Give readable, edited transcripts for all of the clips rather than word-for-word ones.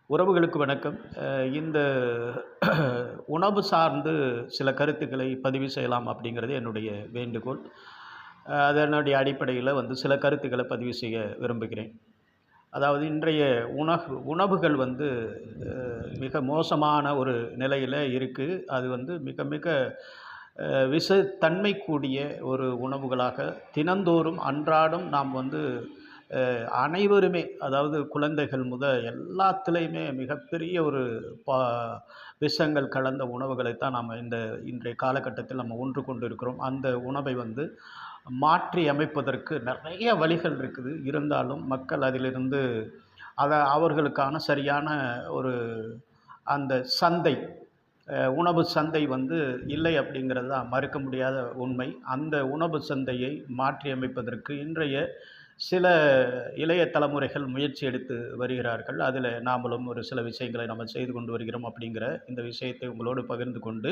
உறவுகளுக்கு வணக்கம். இந்த உணவு சார்ந்து சில கருத்துக்களை பதிவு செய்யலாம் அப்படிங்கிறது என்னுடைய வேண்டுகோள். அதனுடைய அடிப்படையில சில கருத்துக்கள பதிவு செய்ய விரும்புகிறேன். அதாவது இன்றைய உணவுகள் மிக மோசமான ஒரு நிலையில இருக்கு. அது மிக மிக விஷத்தன்மை கூடிய ஒரு உணவுகளாக தினந்தோறும் அன்றாடம் நாம் அனைவருமே, அதாவது குழந்தைகள் எல்லாத்துலயுமே மிகப்பெரிய ஒரு பா விஷங்கள் கலந்த உணவுகளைத்தான் நாம் இன்றைய காலகட்டத்தில் நம்ம உண்டு கொண்டு இருக்கிறோம். அந்த உணவை மாற்றி அமைப்பதற்கு நிறைய வழிகள் இருக்குது. இருந்தாலும் மக்கள் அதிலிருந்து அவர்களுக்கான சரியான ஒரு அந்த சந்தை, உணவு சந்தை இல்லை அப்படிங்கிறது தான் மறுக்க முடியாத உண்மை. அந்த உணவு சந்தையை மாற்றியமைப்பதற்கு இன்றைய சில இளைய தலைமுறைகள் முயற்சி எடுத்து வருகிறார்கள். அதில் நாமளும் ஒரு சில விஷயங்களை நம்ம செய்து கொண்டு வருகிறோம் அப்படிங்கிற இந்த விஷயத்தை உங்களோடு பகிர்ந்து கொண்டு,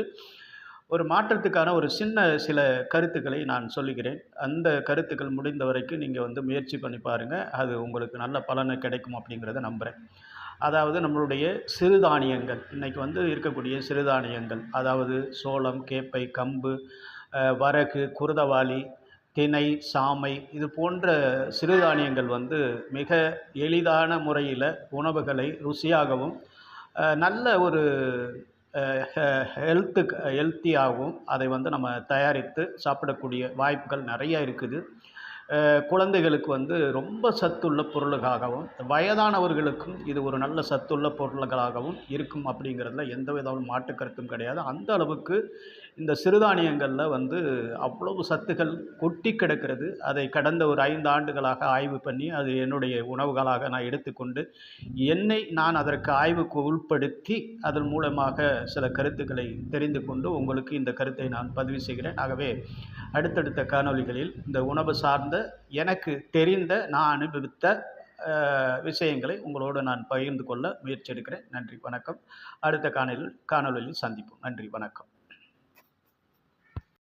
ஒரு மாற்றத்துக்கான ஒரு சில கருத்துக்களை நான் சொல்லுகிறேன். அந்த கருத்துக்கள் முடிந்த வரைக்கும் நீங்க முயற்சி பண்ணி பாருங்க. அது உங்களுக்கு நல்ல பலனை கிடைக்கும் அப்படிங்கிறத நம்புறேன். அதாவது நம்மளுடைய சிறுதானியங்கள், இன்னைக்கு இருக்கக்கூடிய சிறுதானியங்கள், அதாவது சோளம், கேப்பை, கம்பு, வரகு, குருதவாளி, தினை, சாமை இது போன்ற சிறுதானியங்கள் மிக எளிதான முறையில உணவுகளை ருசியாகவும், நல்ல ஒரு ஹெல்த்தியாகவும் அதை நம்ம தயாரித்து சாப்பிடக்கூடிய வாய்ப்புகள் நிறைய இருக்குது. குழந்தைகளுக்கு ரொம்ப சத்துள்ள பொருளுக்காகவும், வயதானவர்களுக்கும் இது ஒரு நல்ல சத்துள்ள பொருள்களாகவும் இருக்கும் அப்படிங்கிறதுல எந்த விதமான மாற்று கருத்தும் கிடையாது. அந்த அளவுக்கு இந்த சிறுதானியங்கள்ல அவ்வளவு சத்துக்கள் கொட்டி கிடக்கிறது. அதை கடந்த ஒரு 5 ஆண்டுகளாக ஆய்வு பண்ணி, அது என்னுடைய உணவுகளாக நான் எடுத்துக்கொண்டு, நான் அதற்கு ஆய்வுக்கு உட்படுத்தி, அதன் மூலமாக சில கருத்துக்களை தெரிந்து கொண்டு உங்களுக்கு இந்த கருத்தை நான் பதிவு செய்கிறேன். ஆகவே அடுத்தடுத்த காணொளிகளில் இந்த உணவு சார்ந்த எனக்கு தெரிந்த, நான் அனுபவித்த விஷயங்களை உங்களோடு நான் பகிர்ந்து கொள்ள முயற்சி எடுக்கிறேன். நன்றி, வணக்கம். அடுத்த காணொளியில் சந்திப்போம். நன்றி, வணக்கம்.